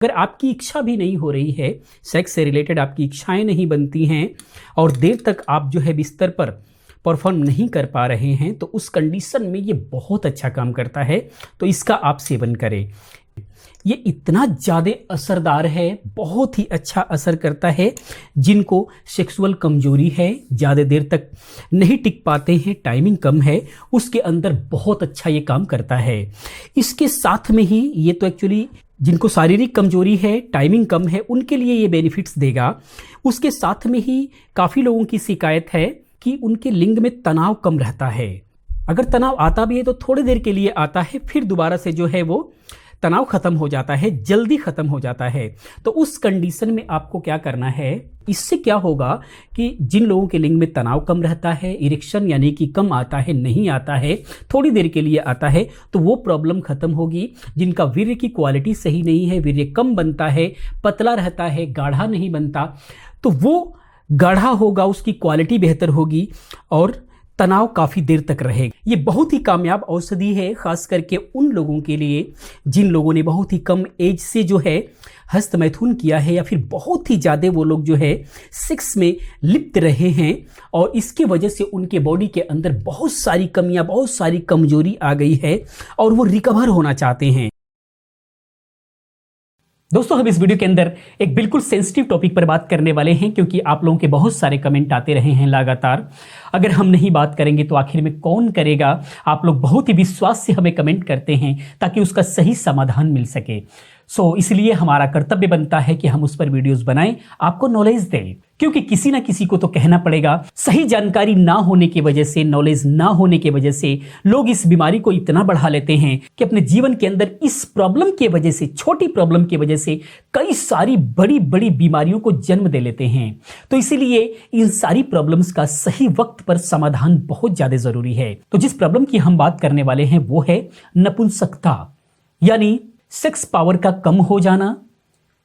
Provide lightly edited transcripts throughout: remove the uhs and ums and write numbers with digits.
अगर आपकी इच्छा भी नहीं हो रही है, सेक्स से रिलेटेड आपकी इच्छाएं नहीं बनती हैं और देर तक आप जो है बिस्तर पर परफॉर्म नहीं कर पा रहे हैं, तो उस कंडीशन में ये बहुत अच्छा काम करता है। तो इसका आप सेवन करें। ये इतना ज़्यादा असरदार है, बहुत ही अच्छा असर करता है। जिनको सेक्सुअल कमजोरी है, ज़्यादा देर तक नहीं टिक पाते हैं, टाइमिंग कम है, उसके अंदर बहुत अच्छा ये काम करता है। इसके साथ में ही ये तो एक्चुअली जिनको शारीरिक कमजोरी है, टाइमिंग कम है, उनके लिए ये बेनिफिट्स देगा। उसके साथ में ही काफ़ी लोगों की शिकायत है कि उनके लिंग में तनाव कम रहता है। अगर तनाव आता भी है तो थोड़ी देर के लिए आता है, फिर दोबारा से जो है वो तनाव खत्म हो जाता है, जल्दी खत्म हो जाता है। तो उस कंडीशन में आपको क्या करना है, इससे क्या होगा कि जिन लोगों के लिंग में तनाव कम रहता है, इरेक्शन यानी कि कम आता है, नहीं आता है, थोड़ी देर के लिए आता है, तो वो प्रॉब्लम खत्म होगी। जिनका वीर्य की क्वालिटी सही नहीं है, वीर्य कम बनता है, पतला रहता है, गाढ़ा नहीं बनता, तो वो गाढ़ा होगा, उसकी क्वालिटी बेहतर होगी और तनाव काफ़ी देर तक रहेगा। ये बहुत ही कामयाब औषधि है, खास करके उन लोगों के लिए जिन लोगों ने बहुत ही कम एज से जो है हस्त मैथुन किया है, या फिर बहुत ही ज़्यादा वो लोग जो है सेक्स में लिप्त रहे हैं और इसके वजह से उनके बॉडी के अंदर बहुत सारी कमियां, बहुत सारी कमजोरी आ गई है और वो रिकवर होना चाहते हैं। दोस्तों, हम इस वीडियो के अंदर एक बिल्कुल सेंसिटिव टॉपिक पर बात करने वाले हैं, क्योंकि आप लोगों के बहुत सारे कमेंट आते रहे हैं लगातार। अगर हम नहीं बात करेंगे तो आखिर में कौन करेगा। आप लोग बहुत ही विश्वास से हमें कमेंट करते हैं ताकि उसका सही समाधान मिल सके। इसलिए हमारा कर्तव्य बनता है कि हम उस पर वीडियोस बनाएं, आपको नॉलेज दें, क्योंकि किसी ना किसी को तो कहना पड़ेगा। सही जानकारी ना होने की वजह से, नॉलेज ना होने की वजह से लोग इस बीमारी को इतना बढ़ा लेते हैं कि अपने जीवन के अंदर इस प्रॉब्लम की वजह से, छोटी प्रॉब्लम की वजह से कई सारी बड़ी बड़ी बीमारियों को जन्म दे लेते हैं। तो इसीलिए इन सारी प्रॉब्लम्स का सही वक्त पर समाधान बहुत ज्यादा जरूरी है। तो जिस प्रॉब्लम की हम बात करने वाले हैं वो है नपुंसकता, यानी सेक्स पावर का कम हो जाना,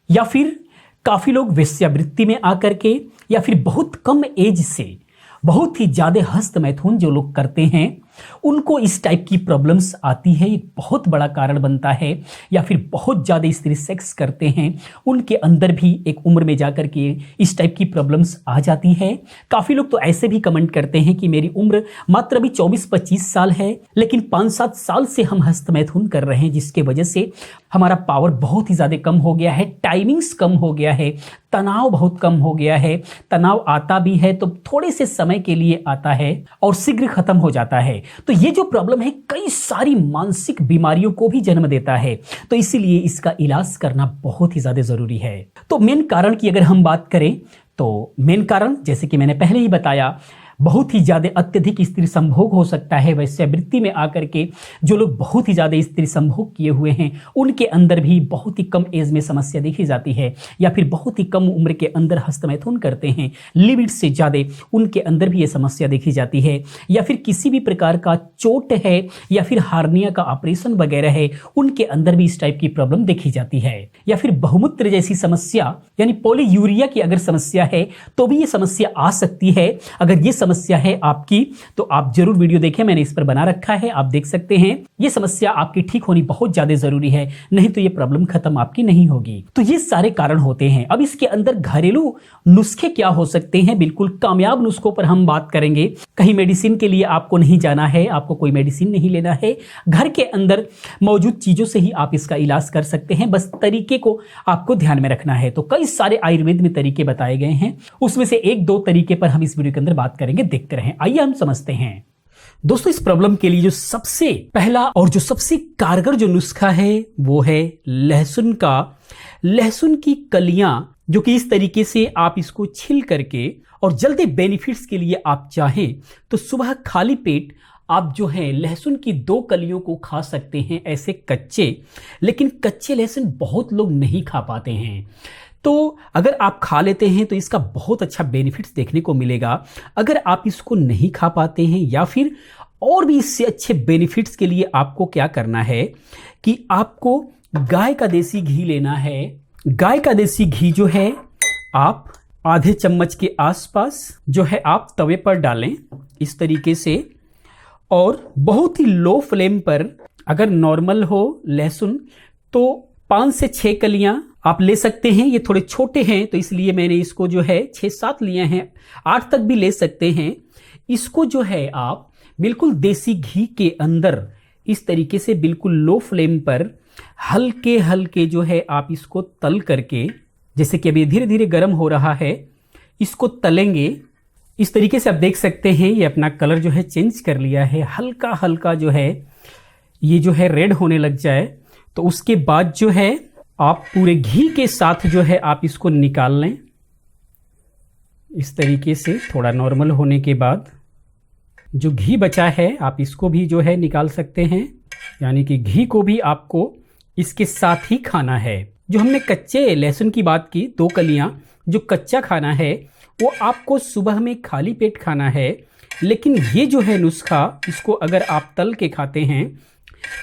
या फिर काफी लोग वेश्यावृत्ति में आकर के, या फिर बहुत कम एज से बहुत ही ज्यादा हस्त मैथुन जो लोग करते हैं उनको इस टाइप की प्रॉब्लम्स आती है। एक बहुत बड़ा कारण बनता है। या फिर बहुत ज्यादा स्त्री सेक्स करते हैं, उनके अंदर भी एक उम्र में जाकर के इस टाइप की प्रॉब्लम्स आ जाती है। काफी लोग तो ऐसे भी कमेंट करते हैं कि मेरी उम्र मात्र अभी 24-25 साल है, लेकिन 5-7 साल से हम हस्त मैथुन कर रहे हैं, जिसके वजह से हमारा पावर बहुत ही ज्यादा कम हो गया है, टाइमिंग्स कम हो गया है, तनाव बहुत कम हो गया है। तनाव आता भी है तो थोड़े से समय के लिए आता है और शीघ्र खत्म हो जाता है। तो ये जो प्रॉब्लम है कई सारी मानसिक बीमारियों को भी जन्म देता है। तो इसीलिए इसका इलाज करना बहुत ही ज्यादा जरूरी है। तो मेन कारण की अगर हम बात करें तो मेन कारण, जैसे कि मैंने पहले ही बताया, बहुत ही ज्यादा अत्यधिक स्त्री संभोग हो सकता है। वेश्यावृत्ति में आकर के जो लोग बहुत ही ज्यादा स्त्री संभोग किए हुए हैं उनके अंदर भी बहुत ही कम एज में समस्या देखी जाती है, या फिर बहुत ही कम उम्र के अंदर हस्त मैथुन करते हैं, लिमिट से ज्यादा, उनके अंदर भी ये समस्या देखी जाती है। या फिर किसी भी प्रकार का चोट है या फिर हार्निया का ऑपरेशन वगैरह है, उनके अंदर भी इस टाइप की प्रॉब्लम देखी जाती है। या फिर बहुमूत्र जैसी समस्या यानी पॉलीयूरिया की अगर समस्या है तो भी ये समस्या आ सकती है। अगर ये समस्या है आपकी तो आप जरूर वीडियो देखें, मैंने इस पर बना रखा है, आप देख सकते हैं। ये समस्या आपकी ठीक होनी बहुत ज्यादा जरूरी है, नहीं तो ये प्रॉब्लम खत्म आपकी नहीं होगी। तो ये सारे कारण होते हैं। अब इसके अंदर घरेलू नुस्खे क्या हो सकते हैं, बिल्कुल कामयाब नुस्खों पर हम बात करेंगे। कहीं मेडिसिन के लिए आपको नहीं जाना है, आपको कोई मेडिसिन नहीं लेना है, घर के अंदर मौजूद चीजों से ही आप इसका इलाज कर सकते हैं। बस तरीके को आपको ध्यान में रखना है। तो कई सारे आयुर्वेद में तरीके बताए गए हैं, उसमें से 1-2 तरीके पर हम इस वीडियो के अंदर बात करेंगे, देखते रहें। आइए हम समझते हैं। दोस्तों, इस प्रॉब्लम के लिए जो सबसे पहला और जो सबसे कारगर जो नुस्खा है वो है लहसुन का। लहसुन की कलियां, जो कि इस तरीके से आप इसको छिल करके, और जल्दी बेनिफिट्स के लिए आप चाहें तो सुबह खाली पेट आप जो है लहसुन की 2 कलियों को खा सकते हैं, ऐसे कच्चे। लेकिन कच्चे लहसुन बहुत लोग नहीं खा पाते हैं, तो अगर आप खा लेते हैं तो इसका बहुत अच्छा बेनिफिट्स देखने को मिलेगा। अगर आप इसको नहीं खा पाते हैं, या फिर और भी इससे अच्छे बेनिफिट्स के लिए आपको क्या करना है कि आपको गाय का देसी घी लेना है। गाय का देसी घी जो है आप आधे चम्मच के आसपास जो है आप तवे पर डालें इस तरीके से, और बहुत ही लो फ्लेम पर, अगर नॉर्मल हो लहसुन तो 5 से 6 कलियां आप ले सकते हैं। ये थोड़े छोटे हैं तो इसलिए मैंने इसको जो है 6-7 लिए हैं, 8 तक भी ले सकते हैं। इसको जो है आप बिल्कुल देसी घी के अंदर इस तरीके से बिल्कुल लो फ्लेम पर हल्के हल्के जो है आप इसको तल करके, जैसे कि अभी धीरे धीरे गर्म हो रहा है, इसको तलेंगे। इस तरीके से आप देख सकते हैं ये अपना कलर जो है चेंज कर लिया है, हल्का हल्का जो है ये जो है रेड होने लग जाए तो उसके बाद जो है आप पूरे घी के साथ जो है आप इसको निकाल लें। इस तरीके से थोड़ा नॉर्मल होने के बाद जो घी बचा है आप इसको भी जो है निकाल सकते हैं, यानी कि घी को भी आपको इसके साथ ही खाना है। जो हमने कच्चे लहसुन की बात की, 2 कलियां जो कच्चा खाना है वो आपको सुबह में खाली पेट खाना है। लेकिन ये जो है नुस्खा, इसको अगर आप तल के खाते हैं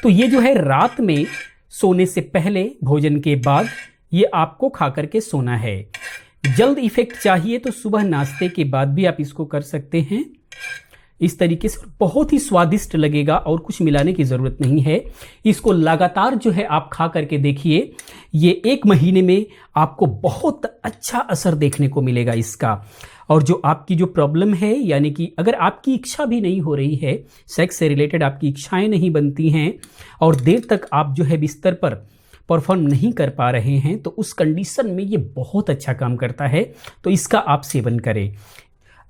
तो ये जो है रात में सोने से पहले, भोजन के बाद ये आपको खा करके सोना है। जल्द इफेक्ट चाहिए तो सुबह नाश्ते के बाद भी आप इसको कर सकते हैं। इस तरीके से बहुत ही स्वादिष्ट लगेगा और कुछ मिलाने की ज़रूरत नहीं है। इसको लगातार जो है आप खा करके देखिए, ये 1 महीने में आपको बहुत अच्छा असर देखने को मिलेगा इसका। और जो आपकी जो प्रॉब्लम है, यानी कि अगर आपकी इच्छा भी नहीं हो रही है, सेक्स से रिलेटेड आपकी इच्छाएं नहीं बनती हैं और देर तक आप जो है बिस्तर पर परफॉर्म नहीं कर पा रहे हैं, तो उस कंडीशन में ये बहुत अच्छा काम करता है। तो इसका आप सेवन करें।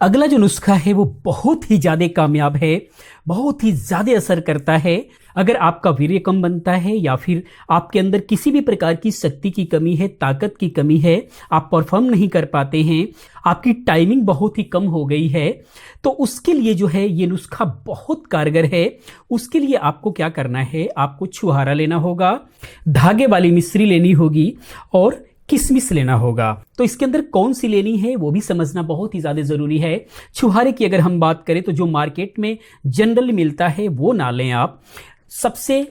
अगला जो नुस्खा है वो बहुत ही ज़्यादा कामयाब है, बहुत ही ज़्यादा असर करता है। अगर आपका वीर्य कम बनता है या फिर आपके अंदर किसी भी प्रकार की शक्ति की कमी है, ताकत की कमी है, आप परफॉर्म नहीं कर पाते हैं, आपकी टाइमिंग बहुत ही कम हो गई है, तो उसके लिए जो है ये नुस्खा बहुत कारगर है। उसके लिए आपको क्या करना है, आपको छुहारा लेना होगा, धागे वाली मिश्री लेनी होगी और किशमिश लेना होगा। तो इसके अंदर कौन सी लेनी है वो भी समझना बहुत ही ज़्यादा ज़रूरी है। छुहारे की अगर हम बात करें तो जो मार्केट में जनरली मिलता है वो ना लें आप। सबसे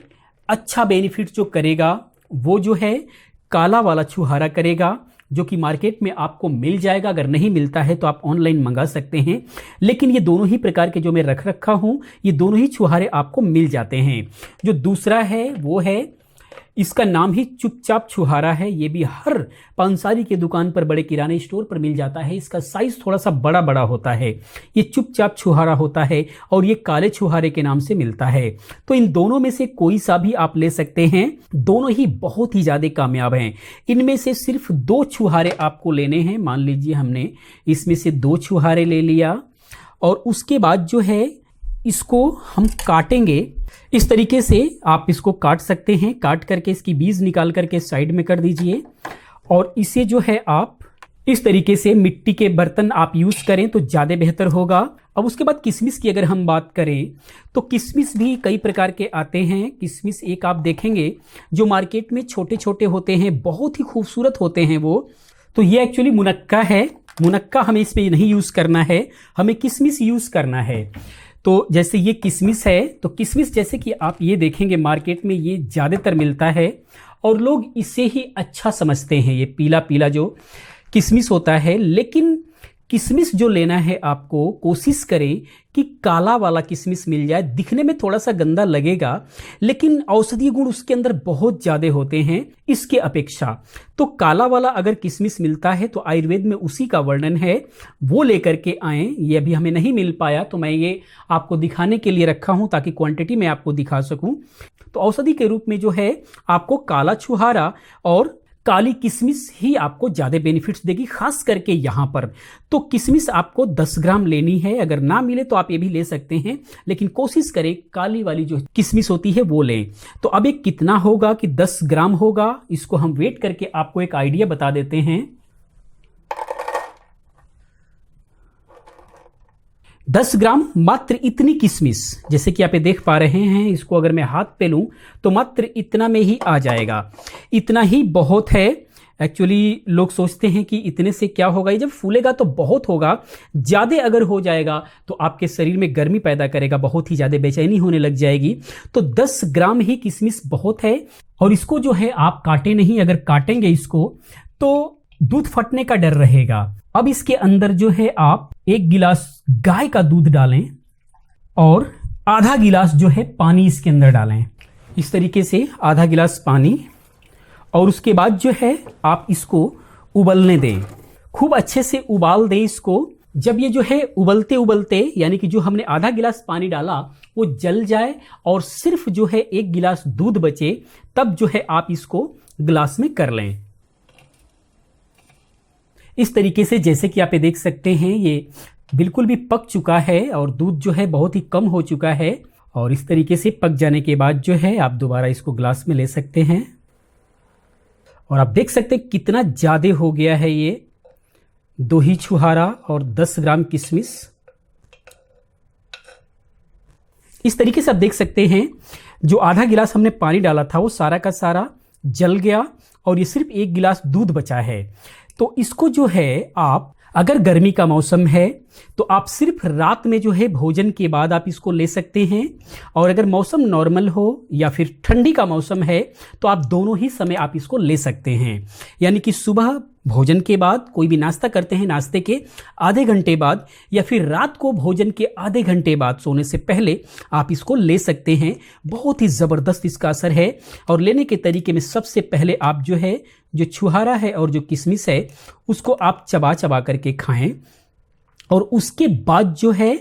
अच्छा बेनिफिट जो करेगा वो जो है काला वाला छुहारा करेगा, जो कि मार्केट में आपको मिल जाएगा। अगर नहीं मिलता है तो आप ऑनलाइन मंगा सकते हैं। लेकिन ये दोनों ही प्रकार के जो मैं रख रखा हूँ, ये दोनों ही छुहारे आपको मिल जाते हैं। जो दूसरा है वो है, इसका नाम ही चुपचाप छुहारा है। ये भी हर पानसारी के दुकान पर, बड़े किराने स्टोर पर मिल जाता है। इसका साइज थोड़ा सा बड़ा बड़ा होता है। ये चुपचाप छुहारा होता है और ये काले छुहारे के नाम से मिलता है। तो इन दोनों में से कोई सा भी आप ले सकते हैं, दोनों ही बहुत ही ज़्यादा कामयाब हैं। इनमें से सिर्फ 2 छुहारे आपको लेने हैं। मान लीजिए हमने इसमें से 2 छुहारे ले लिया और उसके बाद जो है इसको हम काटेंगे। इस तरीके से आप इसको काट सकते हैं। काट करके इसकी बीज निकाल करके साइड में कर दीजिए और इसे जो है आप इस तरीके से मिट्टी के बर्तन आप यूज़ करें तो ज़्यादा बेहतर होगा। अब उसके बाद किशमिश की अगर हम बात करें तो किशमिश भी कई प्रकार के आते हैं। किशमिश एक आप देखेंगे जो मार्केट में छोटे छोटे होते हैं, बहुत ही खूबसूरत होते हैं वो। तो ये एक्चुअली मुनक्का है। मुनक्का हमें इसमें नहीं यूज़ करना है, हमें किशमिश यूज़ करना है। तो जैसे ये किशमिश है, तो किशमिश जैसे कि आप ये देखेंगे मार्केट में ये ज़्यादातर मिलता है और लोग इसे ही अच्छा समझते हैं, ये पीला पीला जो किशमिश होता है। लेकिन किशमिश जो लेना है आपको, कोशिश करें कि काला वाला किशमिश मिल जाए। दिखने में थोड़ा सा गंदा लगेगा लेकिन औषधीय गुण उसके अंदर बहुत ज़्यादा होते हैं इसके अपेक्षा। तो काला वाला अगर किशमिश मिलता है तो आयुर्वेद में उसी का वर्णन है, वो लेकर के आएँ। ये अभी हमें नहीं मिल पाया तो मैं ये आपको दिखाने के लिए रखा हूँ ताकि क्वांटिटी में आपको दिखा सकूँ। तो औषधि के रूप में जो है आपको काला छुहारा और काली किशमिश ही आपको ज़्यादा बेनिफिट्स देगी, खास करके यहाँ पर। तो किशमिश आपको 10 ग्राम लेनी है। अगर ना मिले तो आप ये भी ले सकते हैं, लेकिन कोशिश करें काली वाली जो किशमिश होती है वो लें। तो अब ये कितना होगा कि 10 ग्राम होगा, इसको हम वेट करके आपको एक आइडिया बता देते हैं। 10 ग्राम मात्र इतनी किशमिश, जैसे कि आप ये देख पा रहे हैं, इसको अगर मैं हाथ पे लूं तो मात्र इतना में ही आ जाएगा। इतना ही बहुत है। एक्चुअली लोग सोचते हैं कि इतने से क्या होगा, ये जब फूलेगा तो बहुत होगा। ज़्यादा अगर हो जाएगा तो आपके शरीर में गर्मी पैदा करेगा, बहुत ही ज़्यादा बेचैनी होने लग जाएगी। तो 10 ग्राम ही किशमिश बहुत है। और इसको जो है आप काटे नहीं, अगर काटेंगे इसको तो दूध फटने का डर रहेगा। अब इसके अंदर जो है आप 1 गिलास गाय का दूध डालें और आधा गिलास जो है पानी इसके अंदर डालें। इस तरीके से आधा गिलास पानी और उसके बाद जो है आप इसको उबलने दें, खूब अच्छे से उबाल दें इसको। जब ये जो है उबलते उबलते यानी कि जो हमने आधा गिलास पानी डाला वो जल जाए और सिर्फ जो है 1 गिलास दूध बचे, तब जो है आप इसको गिलास में कर लें। इस तरीके से जैसे कि आप ये देख सकते हैं ये बिल्कुल भी पक चुका है और दूध जो है बहुत ही कम हो चुका है। और इस तरीके से पक जाने के बाद जो है आप दोबारा इसको ग्लास में ले सकते हैं। और आप देख सकते हैं कितना ज़्यादा हो गया है ये। 2 ही छुहारा और 10 ग्राम किशमिश। इस तरीके से आप देख सकते हैं जो आधा गिलास हमने पानी डाला था वो सारा का सारा जल गया और ये सिर्फ 1 गिलास दूध बचा है। तो इसको जो है आप, अगर गर्मी का मौसम है तो आप सिर्फ रात में जो है भोजन के बाद आप इसको ले सकते हैं, और अगर मौसम नॉर्मल हो या फिर ठंडी का मौसम है तो आप दोनों ही समय आप इसको ले सकते हैं। यानी कि सुबह भोजन के बाद, कोई भी नाश्ता करते हैं नाश्ते के आधे घंटे बाद, या फिर रात को भोजन के आधे घंटे बाद सोने से पहले आप इसको ले सकते हैं। बहुत ही ज़बरदस्त इसका असर है। और लेने के तरीके में सबसे पहले आप जो है जो छुहारा है और जो किशमिश है उसको आप चबा चबा करके खाएं, और उसके बाद जो है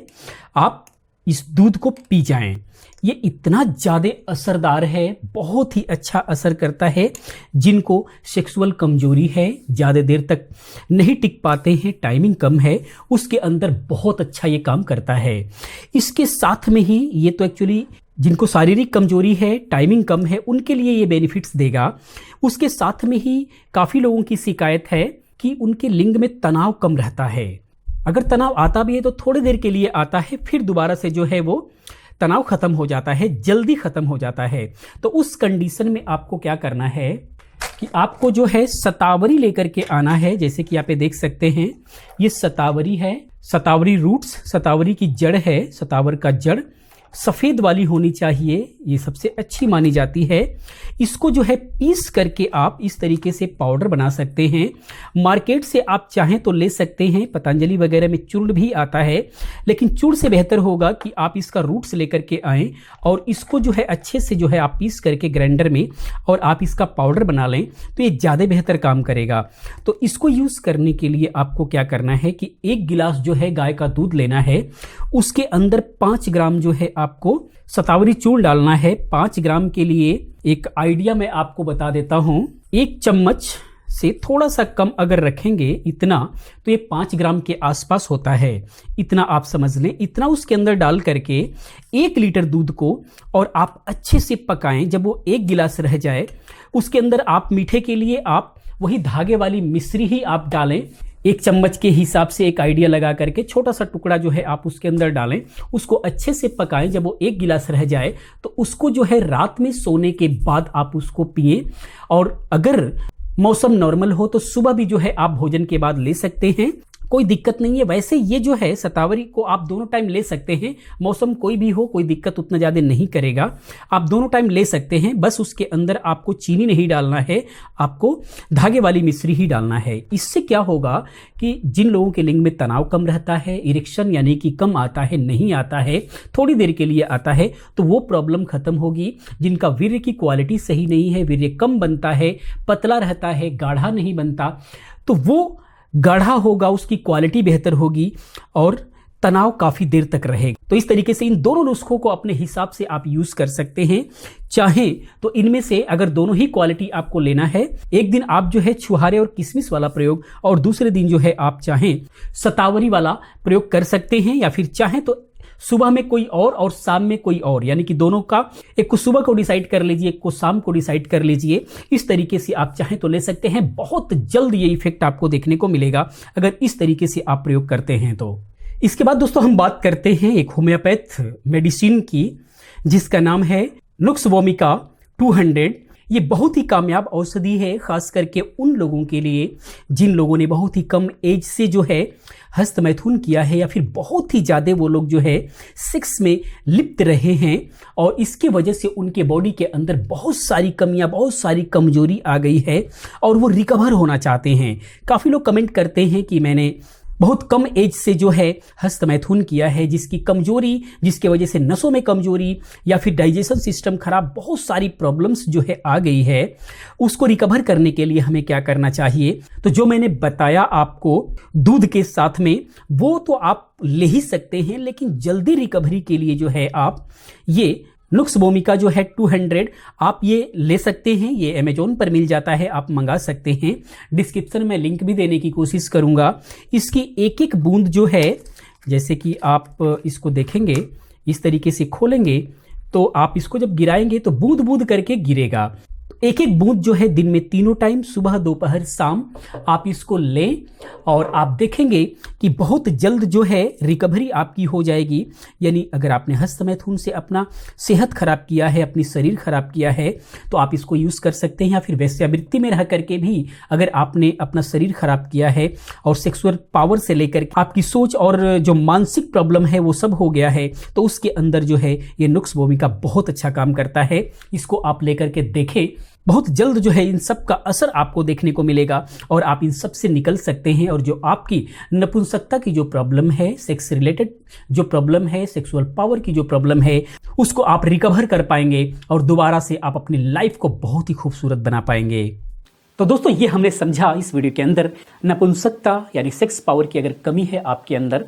आप इस दूध को पी जाएं। ये इतना ज़्यादा असरदार है, बहुत ही अच्छा असर करता है। जिनको सेक्सुअल कमजोरी है, ज़्यादा देर तक नहीं टिक पाते हैं, टाइमिंग कम है, उसके अंदर बहुत अच्छा ये काम करता है। इसके साथ में ही ये तो एक्चुअली जिनको शारीरिक कमजोरी है, टाइमिंग कम है, उनके लिए ये बेनिफिट्स देगा। उसके साथ में ही काफ़ी लोगों की शिकायत है कि उनके लिंग में तनाव कम रहता है। अगर तनाव आता भी है तो थोड़ी देर के लिए आता है, फिर दोबारा से जो है वो तनाव खत्म हो जाता है, जल्दी खत्म हो जाता है। तो उस कंडीशन में आपको क्या करना है कि आपको जो है शतावरी लेकर के आना है। जैसे कि आप ये देख सकते हैं ये शतावरी है, शतावरी रूट्स, शतावरी की जड़ है। शतावर का जड़ सफ़ेद वाली होनी चाहिए, ये सबसे अच्छी मानी जाती है। इसको जो है पीस करके आप इस तरीके से पाउडर बना सकते हैं। मार्केट से आप चाहें तो ले सकते हैं, पतंजलि वगैरह में चूर्ण भी आता है, लेकिन चूर्ण से बेहतर होगा कि आप इसका रूट्स लेकर के आएँ और इसको जो है अच्छे से जो है आप पीस करके ग्राइंडर में और आप इसका पाउडर बना लें तो ये ज़्यादा बेहतर काम करेगा। तो इसको यूज़ करने के लिए आपको क्या करना है कि 1 गिलास जो है गाय का दूध लेना है, उसके अंदर 5 ग्राम जो है आपको शतावरी चूर्ण डालना है। 5 ग्राम के लिए एक आइडिया मैं आपको बता देता हूं, 1 चम्मच से थोड़ा सा कम अगर रखेंगे इतना तो ये 5 ग्राम के आसपास होता है। इतना आप समझ लें, इतना उसके अंदर डाल करके 1 लीटर दूध को और आप अच्छे से पकाएं। जब वो 1 गिलास रह जाए उसके अंदर आप मीठे के लिए आप वही धागे वाली मिश्री ही आप डालें। 1 चम्मच के हिसाब से एक आइडिया लगा करके छोटा सा टुकड़ा जो है आप उसके अंदर डालें, उसको अच्छे से पकाएं। जब वो 1 गिलास रह जाए तो उसको जो है रात में सोने के बाद आप उसको पिए। और अगर मौसम नॉर्मल हो तो सुबह भी जो है आप भोजन के बाद ले सकते हैं, कोई दिक्कत नहीं है। वैसे ये जो है शतावरी को आप दोनों टाइम ले सकते हैं, मौसम कोई भी हो, कोई दिक्कत उतना ज़्यादा नहीं करेगा, आप दोनों टाइम ले सकते हैं। बस उसके अंदर आपको चीनी नहीं डालना है, आपको धागे वाली मिश्री ही डालना है। इससे क्या होगा कि जिन लोगों के लिंग में तनाव कम रहता है, इरेक्शन यानी कि कम आता है, नहीं आता है, थोड़ी देर के लिए आता है, तो वो प्रॉब्लम खत्म होगी। जिनका वीर्य की क्वालिटी सही नहीं है, वीर्य कम बनता है, पतला रहता है, गाढ़ा नहीं बनता, तो वो गाढ़ा होगा, उसकी क्वालिटी बेहतर होगी और तनाव काफ़ी देर तक रहेगा। तो इस तरीके से इन दोनों नुस्खों को अपने हिसाब से आप यूज़ कर सकते हैं। चाहें तो इनमें से अगर दोनों ही क्वालिटी आपको लेना है, एक दिन आप जो है छुहारे और किशमिश वाला प्रयोग और दूसरे दिन जो है आप चाहें शतावरी वाला प्रयोग कर सकते हैं, या फिर चाहें तो सुबह में कोई और शाम में कोई और, यानी कि दोनों का एक को सुबह को डिसाइड कर लीजिए, एक को शाम को डिसाइड कर लीजिए। इस तरीके से आप चाहें तो ले सकते हैं। बहुत जल्द ये इफेक्ट आपको देखने को मिलेगा अगर इस तरीके से आप प्रयोग करते हैं तो। इसके बाद दोस्तों हम बात करते हैं एक होम्योपैथ मेडिसिन की जिसका नाम है नुक्स वोमिका 200। ये बहुत ही कामयाब औषधि है, खास करके उन लोगों के लिए जिन लोगों ने बहुत ही कम एज से जो है हस्त मैथुन किया है, या फिर बहुत ही ज़्यादा वो लोग जो है सेक्स में लिप्त रहे हैं और इसके वजह से उनके बॉडी के अंदर बहुत सारी कमियां, बहुत सारी कमजोरी आ गई है और वो रिकवर होना चाहते हैं। काफ़ी लोग कमेंट करते हैं कि मैंने बहुत कम एज से जो है हस्त मैथुन किया है, जिसकी कमजोरी, जिसके वजह से नसों में कमजोरी या फिर डाइजेशन सिस्टम खराब, बहुत सारी प्रॉब्लम्स जो है आ गई है, उसको रिकवर करने के लिए हमें क्या करना चाहिए। तो जो मैंने बताया आपको दूध के साथ में, वो तो आप ले ही सकते हैं, लेकिन जल्दी रिकवरी के लिए जो है आप ये नुक्स भूमिका जो है 200 आप ये ले सकते हैं। ये अमेजोन पर मिल जाता है, आप मंगा सकते हैं। डिस्क्रिप्शन में लिंक भी देने की कोशिश करूंगा। इसकी एक एक बूंद जो है, जैसे कि आप इसको देखेंगे, इस तरीके से खोलेंगे तो आप इसको जब गिराएंगे तो बूंद बूंद करके गिरेगा। एक एक बूंद जो है दिन में 3 टाइम, सुबह दोपहर शाम, आप इसको लें और आप देखेंगे कि बहुत जल्द जो है रिकवरी आपकी हो जाएगी। यानी अगर आपने हस्त मैथुन से अपना सेहत खराब किया है, अपनी शरीर खराब किया है, तो आप इसको यूज कर सकते हैं। या फिर वेश्यावृत्ति में रह करके भी अगर आपने अपना शरीर खराब किया है और सेक्सुअल पावर से लेकर आपकी सोच और जो मानसिक प्रॉब्लम है वो सब हो गया है, तो उसके अंदर जो है ये नुक्स भूमिका बहुत अच्छा काम करता है। इसको आप लेकर के देखें, बहुत जल्द जो है इन सब का असर आपको देखने को मिलेगा और आप इन सब से निकल सकते हैं। और जो आपकी नपुंसकता की जो प्रॉब्लम है, सेक्स रिलेटेड जो प्रॉब्लम है, सेक्सुअल पावर की जो प्रॉब्लम है, उसको आप रिकवर कर पाएंगे और दोबारा से आप अपनी लाइफ को बहुत ही खूबसूरत बना पाएंगे। तो दोस्तों, ये हमने समझा इस वीडियो के अंदर नपुंसकता यानी सेक्स पावर की अगर कमी है आपके अंदर,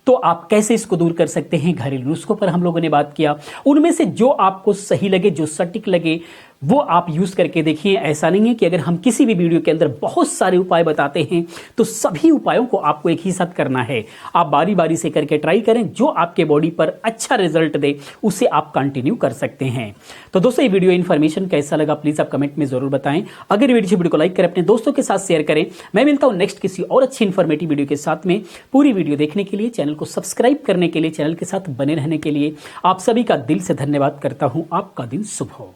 तो आप कैसे इसको दूर कर सकते हैं। घरेलू नुस्खों पर हम लोगों ने बात किया, उनमें से जो आपको सही लगे, जो सटीक लगे, वो आप यूज करके देखिए। ऐसा नहीं है कि अगर हम किसी भी वीडियो के अंदर बहुत सारे उपाय बताते हैं तो सभी उपायों को आपको एक ही साथ करना है। आप बारी बारी से करके ट्राई करें, जो आपके बॉडी पर अच्छा रिजल्ट दे उसे आप कंटिन्यू कर सकते हैं। तो दोस्तों, ये वीडियो इन्फॉर्मेशन कैसा लगा प्लीज आप कमेंट में जरूर बताएं। अगर वीडियो को लाइक करें, अपने दोस्तों के साथ शेयर करें। मैं मिलता हूं नेक्स्ट किसी और अच्छी इन्फॉर्मेटिव वीडियो के साथ में। पूरी वीडियो देखने के लिए, चैनल को सब्सक्राइब करने के लिए, चैनल के साथ बने रहने के लिए आप सभी का दिल से धन्यवाद करता हूं। आपका दिन शुभ हो।